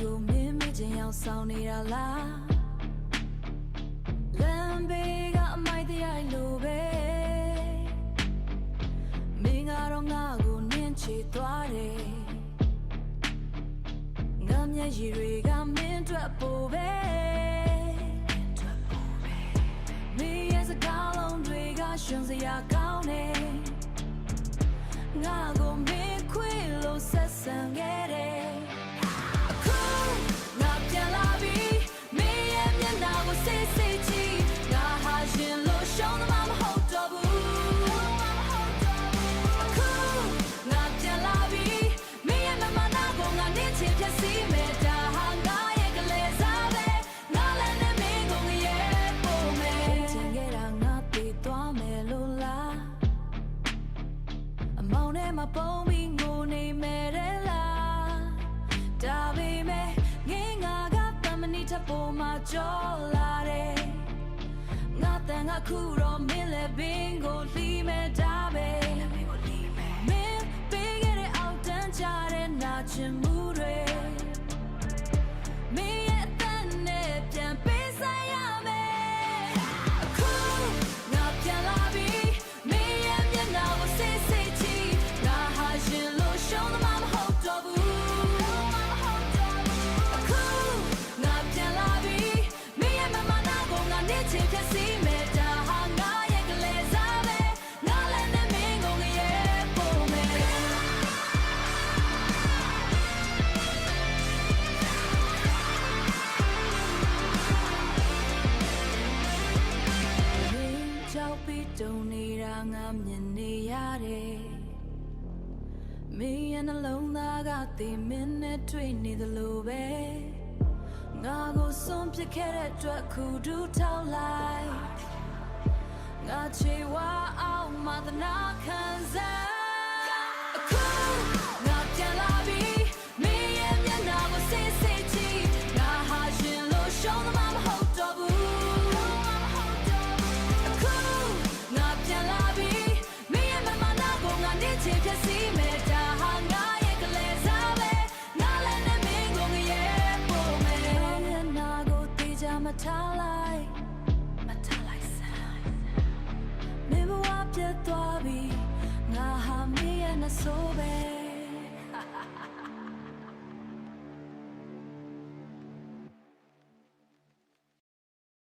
ကိုမင်းမချင်းရောက်ဆောင်နေတာလားလမ်းဘေးကအမိုက်တရားလိုပဲမင်းကတော့ငါ့ကိုနင်းချေသွားတယ်ငါမျက်ရည်တွေကမင်းအတွက်ပိုပဲမင်းရဲ့စကားလုံးတွေကရှင်စရာကောင်းတယ်ငါကိုမင်းခွေလို့ဆက်ဆံခဲ့တယ်အခုငါပြန်လာပြီမင်းရဲ့မျက်နှာကိုစိတ်စိတ်ကြည့်ငါဟာရှင်လို့ရှောင်းမှာမဟုတ်တော့ဘူးအခုငါပြန်လာပြီမင်းရဲ့မမနာကိုငါနင်းချင်ဖြစ်စီမဲ့ဒါဟာငါရဲ့ကလေးစားပဲငါလည်းနဲ့မင်းကိုငရဲပို့မယ်ချင်ခဲ့တာငါပြေးသွားမယ်လို့လားအမောင်ထဲမှာပုံပြီးငိုနေမယ်တဲ့လားဒါပေမဲ့ငင်းငါကတမနီထပေါ်မှာကြောလာတယ်ငါတန်ကခုတော့မင်းလည်းဘင်းကိုလှီးမဲ့ဒါပဲမင်းပေးခဲ့တဲ့အောက်တန်းကြတဲ့နာချင်မှုတွေမင်းရဲ့အသက်နဲ့ပြန်ပေးဆိုင်ရမယ်အခုငါပြန်လာပြီမင်းရဲ့မျက်နှာကိုစိတ်စိတ်ကြည့်ငါဟာရှင်လို့ရှုံးမှာမဟုတ်တော့ဘူးအခုငါပြန်လာပြီမင်းရဲ့မမနာကိုငါနင်းချင်ဖြစ်စီမဲ့ဒါဟာငါရဲ့ကလေးစားပဲငါလည်းနဲ့မင်းကိုငရဲပို့မယ်မင်းကြောက်ပြီးတုန်နေတာငါမြင်နေရတယ်မင်းရဲ့နှလုံးသားကသိမင်းနဲ့တွေ့နေသလိုပဲငါကိုစွန့်ပစ်ခဲ့တဲ့အတွက်ခုဒူးထောက်လိုက်ငါချေဝါအောင်မသနာခံစားအခုငါပြန်လာပြီမင်းရဲ့မျက်နှာကိုစိတ်စိတ်ကြည့်ငါဟာရှင်လို့ရှုံးမှာမဟုတ်တော့ဘူးအခုငါပြန်လာပြီမင်းရဲ့မမနာကိုငါနင်းချင်ဖြစ်စီမဲ့ဒါဟာငါရဲ့ကလေးစားပဲငါလည်းနဲ့မင်းကိုငရဲပို့မယ်မျက်နှာကိုတေးချမထားလိုက်မင်းဘဝပြတ်သွားပြီငါဟာမင်းရဲ့နှဆိုးပဲ